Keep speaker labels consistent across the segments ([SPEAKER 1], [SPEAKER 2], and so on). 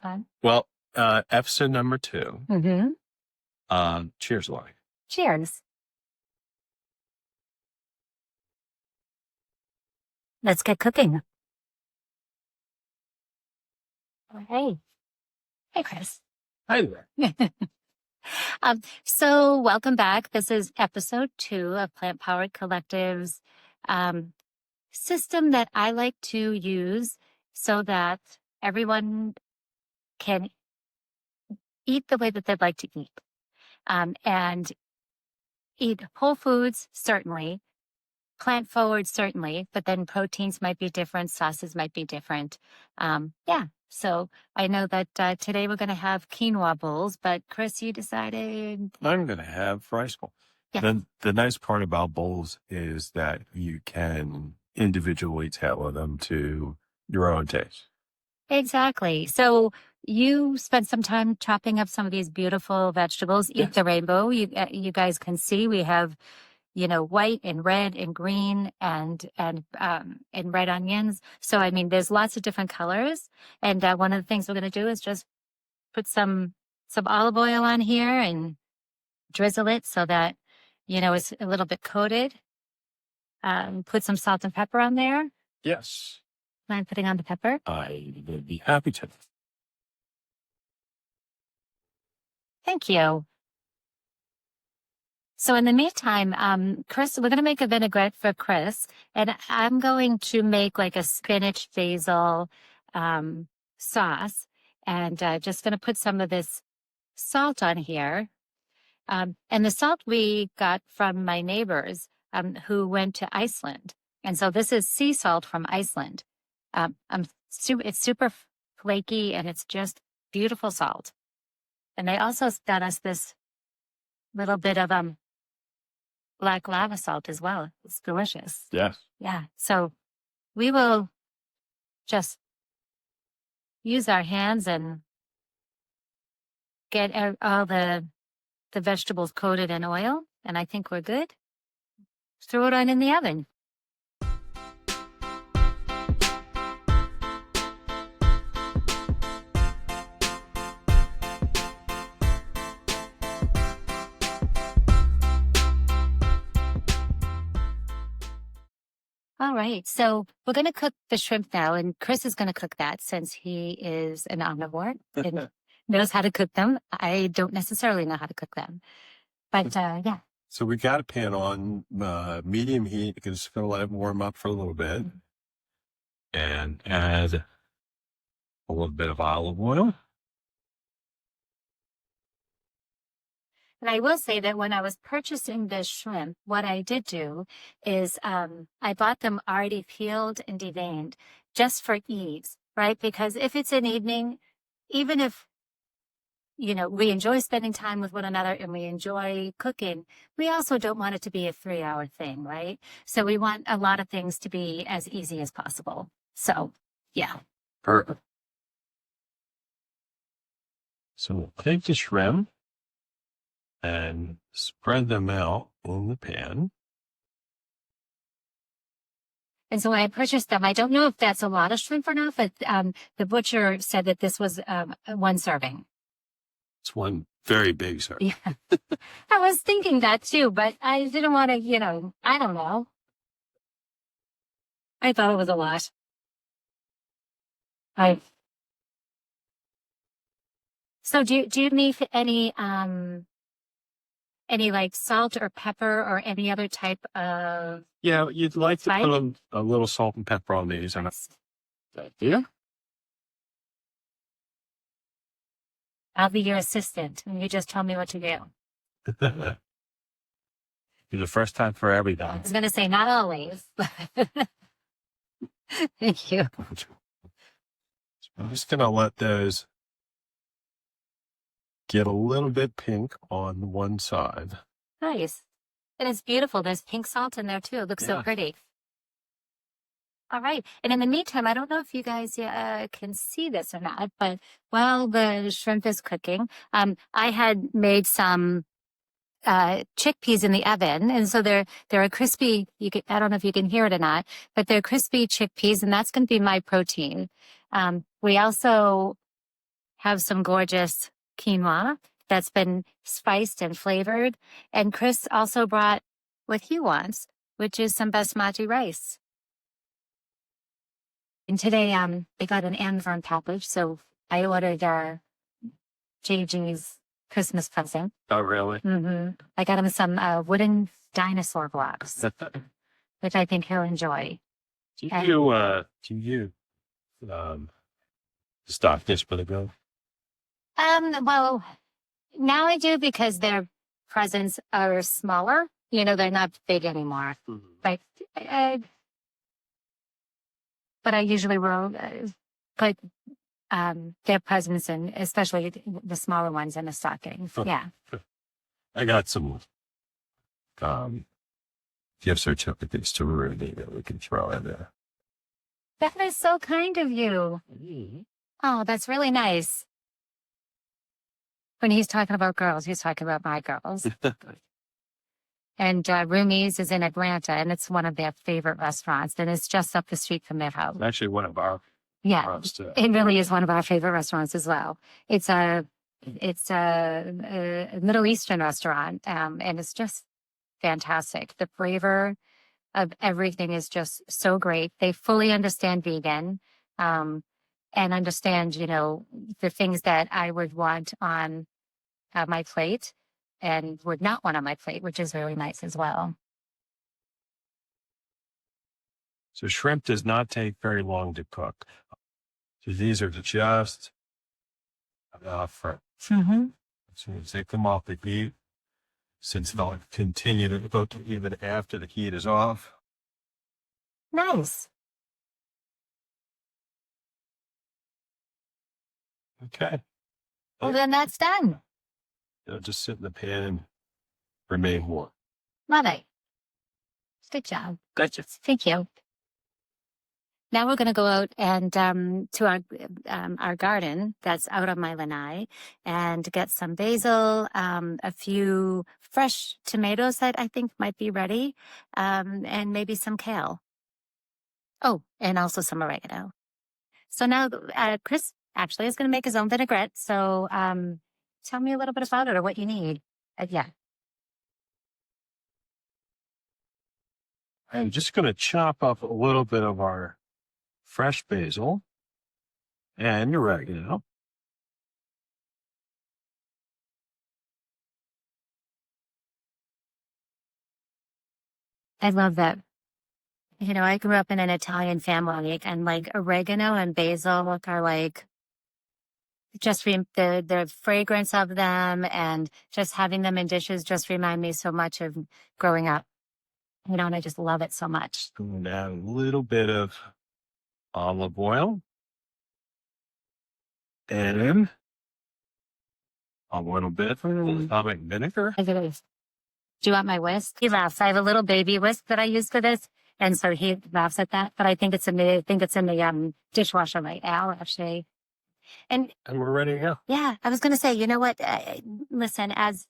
[SPEAKER 1] fun.
[SPEAKER 2] Well, episode number 2.
[SPEAKER 1] Mm-hmm.
[SPEAKER 2] Cheers, Lonnie.
[SPEAKER 1] Cheers. Let's get cooking. Oh, hey. Hey, Chris.
[SPEAKER 2] Hi there.
[SPEAKER 1] So welcome back. This is episode 2 of Plant Powered Collective's system that I like to use so that everyone can eat the way that they'd like to eat. And eat whole foods, certainly, plant forward, certainly, but then proteins might be different, sauces might be different. So I know that today we're going to have quinoa bowls, but Chris, you decided.
[SPEAKER 2] I'm going to have rice bowl.
[SPEAKER 1] Yeah.
[SPEAKER 2] The nice part about bowls is that you can individually tailor them to your own taste.
[SPEAKER 1] Exactly. So you spent some time chopping up some of these beautiful vegetables. Eat the rainbow. You guys can see we have, white and red and green and red onions. So, I mean, there's lots of different colors. And one of the things we're going to do is just put some olive oil on here and drizzle it so that, it's a little bit coated. Put some salt and pepper on there.
[SPEAKER 2] Yes.
[SPEAKER 1] Mind putting on the pepper?
[SPEAKER 2] I would be happy to.
[SPEAKER 1] Thank you. So in the meantime, Chris, we're going to make a vinaigrette for Chris, and I'm going to make like a spinach basil sauce, and just going to put some of this salt on here. And the salt we got from my neighbors who went to Iceland. And so this is sea salt from Iceland. It's super flaky, and it's just beautiful salt. And they also got us this little bit of black lava salt as well. It's delicious.
[SPEAKER 2] Yes.
[SPEAKER 1] Yeah. So we will just use our hands and get all the vegetables coated in oil. And I think we're good. Throw it on in the oven. All right, so we're going to cook the shrimp now, and Chris is going to cook that since he is an omnivore and knows how to cook them. I don't necessarily know how to cook them, but yeah.
[SPEAKER 2] So we got a pan on medium heat. You're just going to let it warm up for a little bit and add a little bit of olive oil.
[SPEAKER 1] And I will say that when I was purchasing this shrimp, what I did do is I bought them already peeled and deveined just for ease, right? Because if it's an evening, even if, we enjoy spending time with one another and we enjoy cooking, we also don't want it to be a 3-hour thing, right? So we want a lot of things to be as easy as possible. So, yeah.
[SPEAKER 2] Perfect. So we'll take the shrimp and spread them out in the pan.
[SPEAKER 1] And so when I purchased them, I don't know if that's a lot of shrimp or not, but the butcher said that this was 1 serving.
[SPEAKER 2] It's one very big serving.
[SPEAKER 1] Yeah. I was thinking that too, but I didn't want to, I don't know. I thought it was a lot. So do you need any like salt or pepper or any other type of?
[SPEAKER 2] Yeah, you'd like to
[SPEAKER 1] spice?
[SPEAKER 2] put a little salt and pepper on these. And yeah.
[SPEAKER 1] I'll be your assistant, and you just tell me what to do.
[SPEAKER 2] It's the first time for everything.
[SPEAKER 1] I was going to say not always. Thank you.
[SPEAKER 2] So I'm just going to let those get a little bit pink on one side.
[SPEAKER 1] Nice. And it's beautiful. There's pink salt in there too. It looks so pretty. All right. And in the meantime, I don't know if you guys can see this or not, but while the shrimp is cooking, I had made some chickpeas in the oven. And so they're a crispy, I don't know if you can hear it or not, but they're crispy chickpeas, and that's going to be my protein. We also have some gorgeous quinoa that's been spiced and flavored. And Chris also brought what he wants, which is some basmati rice. And today, they got an Amazon package, so I ordered JG's Christmas present.
[SPEAKER 2] Oh, really?
[SPEAKER 1] I got him some wooden dinosaur blocks, which I think he'll enjoy.
[SPEAKER 2] Do you stock this for the go?
[SPEAKER 1] Well, now I do because their presents are smaller. You know, they're not big anymore. But I usually will put their presents in, especially the smaller ones, in the stocking. Yeah.
[SPEAKER 2] I got some gift certificates to Rudy that we can throw in there.
[SPEAKER 1] That is so kind of you. Oh, that's really nice. When he's talking about girls, he's talking about my girls. And Rumi's is in Atlanta, and it's one of their favorite restaurants, and it's just up the street from their house.
[SPEAKER 2] Actually, one of our
[SPEAKER 1] it really is one of our favorite restaurants as well. It's a Middle Eastern restaurant, and it's just fantastic. The flavor of everything is just so great. They fully understand vegan, and understand, you know, the things that I would want on my plate and would not want on my plate, which is really nice as well.
[SPEAKER 2] So shrimp does not take very long to cook. So these are just enough for, so you take them off the heat, since they'll continue to cook even after the heat is off.
[SPEAKER 1] Nice.
[SPEAKER 2] Okay.
[SPEAKER 1] Well, then that's done.
[SPEAKER 2] It'll just sit in the pan and remain warm.
[SPEAKER 1] Love it. Good job.
[SPEAKER 2] Gotcha.
[SPEAKER 1] Thank you. Now we're going to go out and to our garden that's out on my lanai and get some basil, a few fresh tomatoes that I think might be ready, and maybe some kale. Oh, and also some oregano. So now Chris actually is going to make his own vinaigrette. So tell me a little bit about it or what you need. Yeah.
[SPEAKER 2] I'm just going to chop up a little bit of our fresh basil and oregano.
[SPEAKER 1] I love that. You know, I grew up in an Italian family, and like oregano and basil are like just the fragrance of them, and just having them in dishes just remind me so much of growing up. You know, and I just love it so much.
[SPEAKER 2] Going to add a little bit of olive oil and a little bit of balsamic vinegar.
[SPEAKER 1] Do you want my whisk? He laughs. I have a little baby whisk that I use for this, and so he laughs at that. But I think it's in the dishwasher right now, actually. And
[SPEAKER 2] we're ready to go.
[SPEAKER 1] Yeah, I was going to say, you know what? Listen, as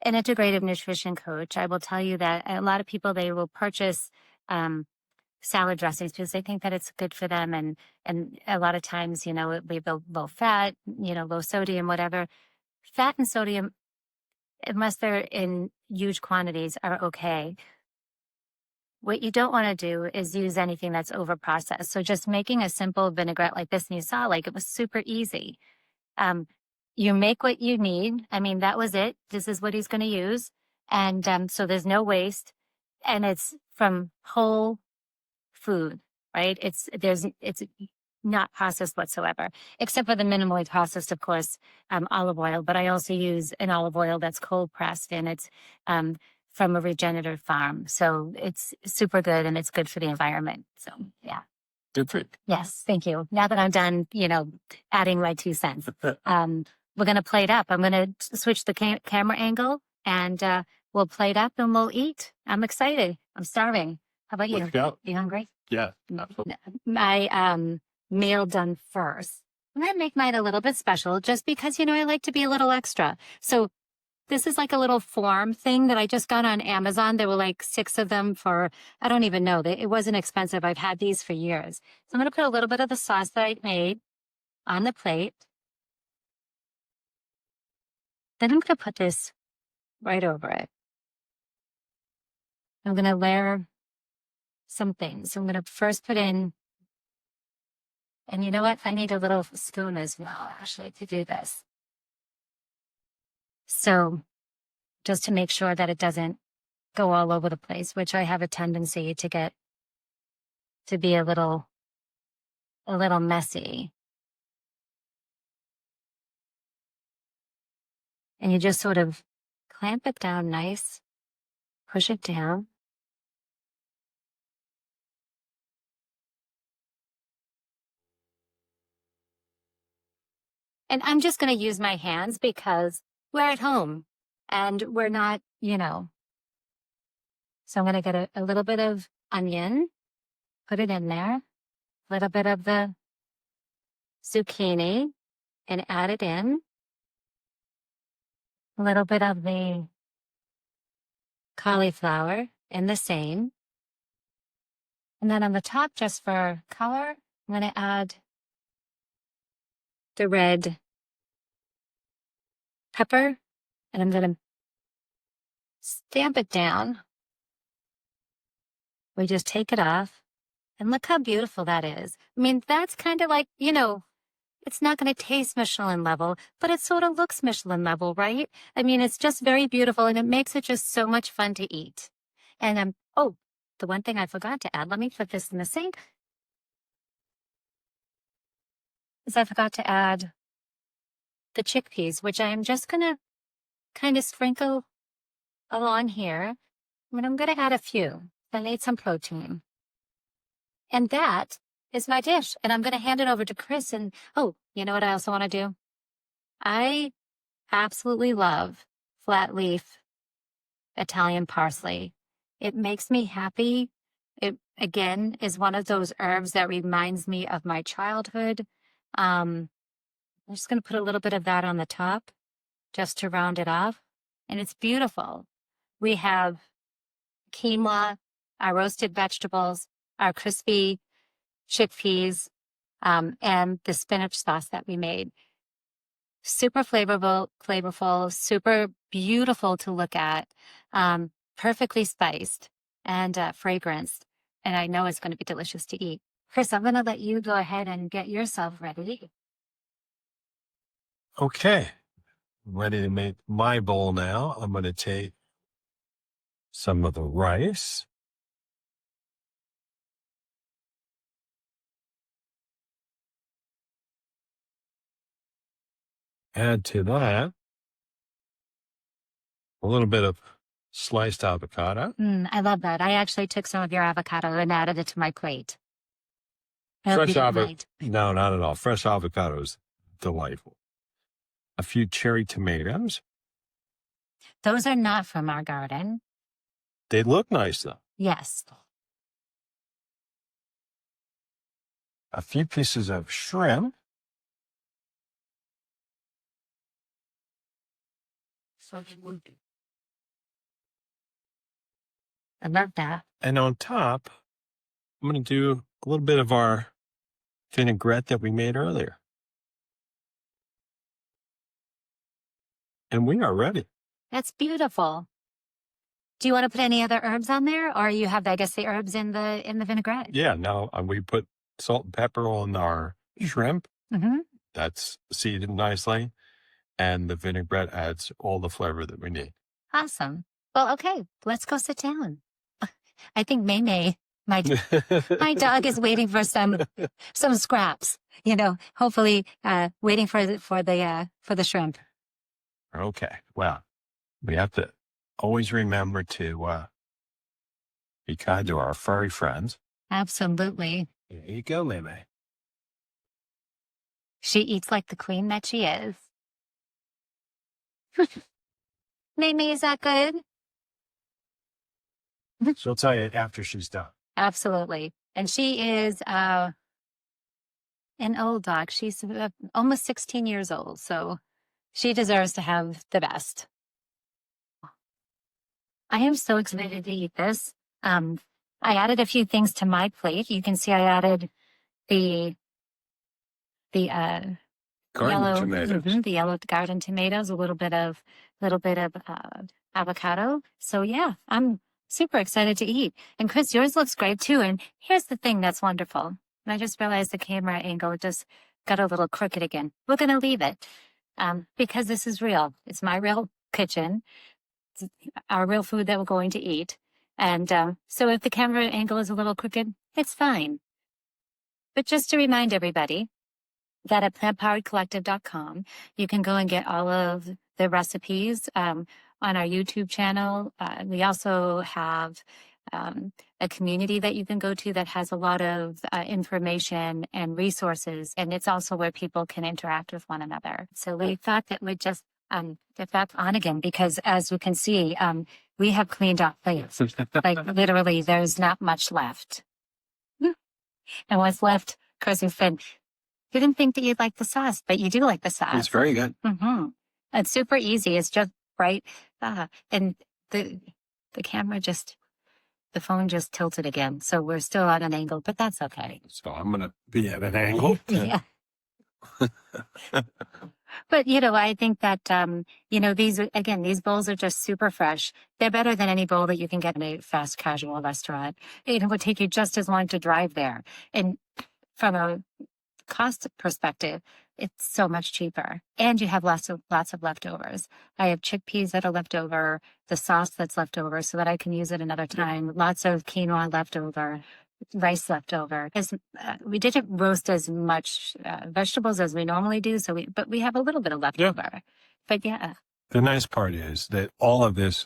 [SPEAKER 1] an integrative nutrition coach, I will tell you that a lot of people, they will purchase salad dressings because they think that it's good for them, and a lot of times, you know, it'll be low fat, you know, low sodium, whatever. Fat and sodium, unless they're in huge quantities, are okay. What you don't want to do is use anything that's over processed. So just making a simple vinaigrette like this, and you saw, like, it was super easy. You make what you need. I mean, that was it. This is what he's going to use. And so there's no waste, and it's from whole food, right? It's not processed whatsoever, except for the minimally processed, of course, olive oil. But I also use an olive oil that's cold pressed, and it's from a regenerative farm. So it's super good, and it's good for the environment. So yeah.
[SPEAKER 2] Good for you.
[SPEAKER 1] Yes, thank you. Now that I'm done, you know, adding my 2 cents, we're going to plate up. I'm going to switch the camera angle, and we'll plate up and we'll eat. I'm excited. I'm starving. How about you?
[SPEAKER 2] Let's go.
[SPEAKER 1] You hungry?
[SPEAKER 2] Yeah, absolutely.
[SPEAKER 1] My meal done first. I'm going to make mine a little bit special just because, you know, I like to be a little extra. So this is like a little form thing that I just got on Amazon. There were like 6 of them for, I don't even know. It wasn't expensive. I've had these for years. So I'm going to put a little bit of the sauce that I made on the plate. Then I'm going to put this right over it. I'm going to layer some things. So I'm going to first put in, and you know what? I need a little spoon as well, actually, to do this. So just to make sure that it doesn't go all over the place, which I have a tendency to get to be a little messy. And you just sort of clamp it down nice, push it down. And I'm just going to use my hands because we're at home and we're not, So I'm going to get a little bit of onion, put it in there, a little bit of the zucchini, and add it in. A little bit of the cauliflower and the same. And then on the top, just for color, I'm going to add the red pepper, and I'm going to stamp it down. We just take it off, and look how beautiful that is. I mean, that's kind of like, it's not going to taste Michelin level, but it sort of looks Michelin level, right? I mean, it's just very beautiful, and it makes it just so much fun to eat. And oh, the one thing I forgot to add, let me put this in the sink, is I forgot to add the chickpeas, which I am just going to kind of sprinkle along here. And I'm going to add a few. I need some protein. And that is my dish. And I'm going to hand it over to Chris. And oh, you know what I also want to do? I absolutely love flat leaf Italian parsley. It makes me happy. It, again, is one of those herbs that reminds me of my childhood. I'm just going to put a little bit of that on the top just to round it off. And it's beautiful. We have quinoa, our roasted vegetables, our crispy chickpeas, and the spinach sauce that we made. Super flavorful, super beautiful to look at, perfectly spiced and fragranced. And I know it's going to be delicious to eat. Chris, I'm going to let you go ahead and get yourself ready.
[SPEAKER 2] Okay. I'm ready to make my bowl now. I'm going to take some of the rice. Add to that a little bit of sliced avocado.
[SPEAKER 1] I love that. I actually took some of your avocado and added it to my plate.
[SPEAKER 2] Fresh avocado? No, not at all. Fresh avocado is delightful. A few cherry tomatoes.
[SPEAKER 1] Those are not from our garden.
[SPEAKER 2] They look nice, though.
[SPEAKER 1] Yes.
[SPEAKER 2] A few pieces of shrimp.
[SPEAKER 1] I love that.
[SPEAKER 2] And on top, I'm going to do a little bit of our vinaigrette that we made earlier. And we are ready.
[SPEAKER 1] That's beautiful. Do you want to put any other herbs on there, or you have, I guess, the herbs in the vinaigrette?
[SPEAKER 2] Yeah, no, we put salt and pepper on our shrimp.
[SPEAKER 1] Mm-hmm.
[SPEAKER 2] That's seasoned nicely. And the vinaigrette adds all the flavor that we need.
[SPEAKER 1] Awesome. Well, okay, let's go sit down. I think May, my dog, is waiting for some scraps. Hopefully, waiting for the shrimp.
[SPEAKER 2] Okay. Well, we have to always remember to be kind to our furry friends.
[SPEAKER 1] Absolutely.
[SPEAKER 2] There you go, Meme.
[SPEAKER 1] She eats like the queen that she is. Mimi, is that good?
[SPEAKER 2] She'll tell you after she's done.
[SPEAKER 1] Absolutely. And she is an old dog. She's almost 16 years old, so she deserves to have the best. I am so excited to eat this. I added a few things to my plate. You can see I added the
[SPEAKER 2] Garden tomatoes.
[SPEAKER 1] The yellow garden tomatoes, a little bit of avocado. So yeah, I'm super excited to eat. And Chris, yours looks great too. And here's the thing that's wonderful. And I just realized the camera angle just got a little crooked again. We're going to leave it because this is real. It's my real kitchen. It's our real food that we're going to eat. And so if the camera angle is a little crooked, it's fine. But just to remind everybody that at plantpoweredcollective.com, you can go and get all of the recipes on our YouTube channel. We also have a community that you can go to that has a lot of information and resources. And it's also where people can interact with one another. So we thought that we'd just get back on again, because as you can see, we have cleaned up plates. Like literally, there's not much left. And what's left, Chris has said, you didn't think that you'd like the sauce, but you do like the sauce.
[SPEAKER 2] It's very good.
[SPEAKER 1] It's super easy. It's just right. And the camera the phone just tilted again. So we're still on an angle, but that's okay.
[SPEAKER 2] So I'm going to be at an angle.
[SPEAKER 1] Yeah. But, I think that, these bowls are just super fresh. They're better than any bowl that you can get in a fast casual restaurant. It would take you just as long to drive there. And from a cost perspective, it's so much cheaper. And you have lots of leftovers. I have chickpeas that are left over, the sauce that's left over so that I can use it another time. Lots of quinoa left over. Rice left over. We didn't roast as much vegetables as we normally do, but we have a little bit of leftover. But yeah.
[SPEAKER 2] The nice part is that all of this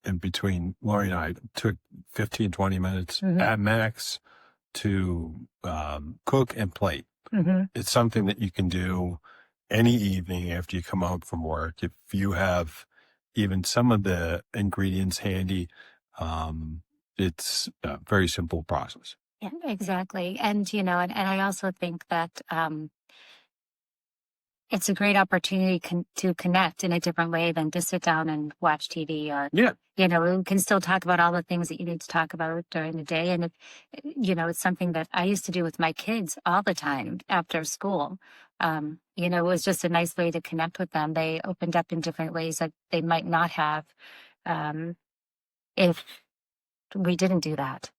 [SPEAKER 2] in between Lori and I took 15, 20 minutes at max to cook and plate. It's something that you can do any evening after you come home from work. If you have even some of the ingredients handy, it's a very simple process.
[SPEAKER 1] Yeah, exactly. And, and I also think that it's a great opportunity to connect in a different way than to sit down and watch TV or, we can still talk about all the things that you need to talk about during the day. And, it's something that I used to do with my kids all the time after school. It was just a nice way to connect with them. They opened up in different ways that they might not have if we didn't do that.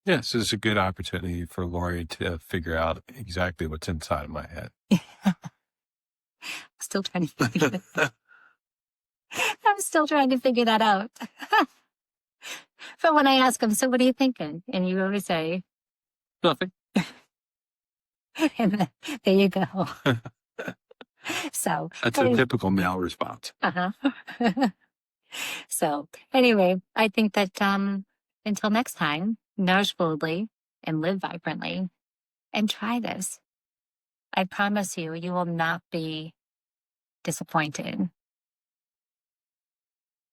[SPEAKER 2] Yes, it's a good opportunity for Lori to figure out exactly what's inside of my head.
[SPEAKER 1] Still trying to figure it. I'm still trying to figure that out. But when I ask him, so what are you thinking? And you always say,
[SPEAKER 2] nothing.
[SPEAKER 1] And then, there you go. So
[SPEAKER 2] that's a typical male response.
[SPEAKER 1] So anyway, I think that until next time, nourish boldly and live vibrantly and try this. I promise you, you will not be disappointed.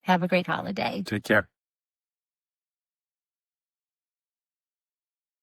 [SPEAKER 1] Have a great holiday.
[SPEAKER 2] Take care.